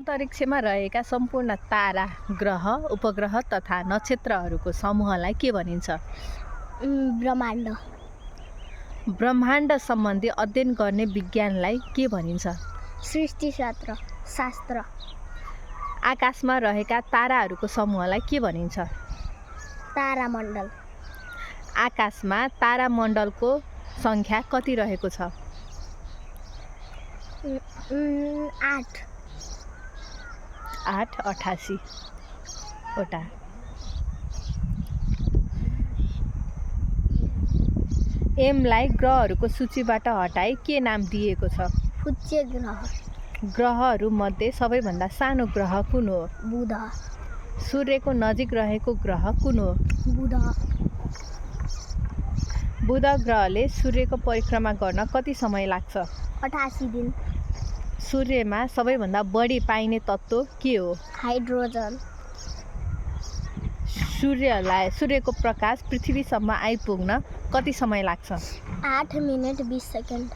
अन्तरिक्षमा रहेका सम्पूर्ण तारा, ग्रह, उपग्रह तथा नक्षत्रहरूको समूहलाई के भनिन्छ? ब्रह्माण्ड। ब्रह्माण्ड सम्बन्धी अध्ययन गर्ने विज्ञानलाई के भनिन्छ? सृष्टिशास्त्र। आकाशमा रहेका ताराहरूको समूहलाई के भनिन्छ? तारामण्डल। आकाशमा तारामण्डलको सङ्ख्या कति रहेको छ? 8। 88 वटा। एमलाई ग्रहहरूको सूचीबाट हटाई के नाम दिएको छ? उच्च ग्रह। ग्रहहरूमध्ये सबैभन्दा सानो ग्रह कुन हो? बुध। सूर्यको नजिक रहेको ग्रह कुन हो? बुध। बुध ग्रहले सूर्यको परिक्रमा गर्न कति समय लाग्छ? 88 दिन। सूर्यमा सबैभन्दा बढी पाइने तत्त्व के हो? हाइड्रोजन। सूर्यको प्रकाश पृथ्वीसम्म आइपुग्न कति समय लाग्छ? 8 मिनेट 20 सेकेन्ड।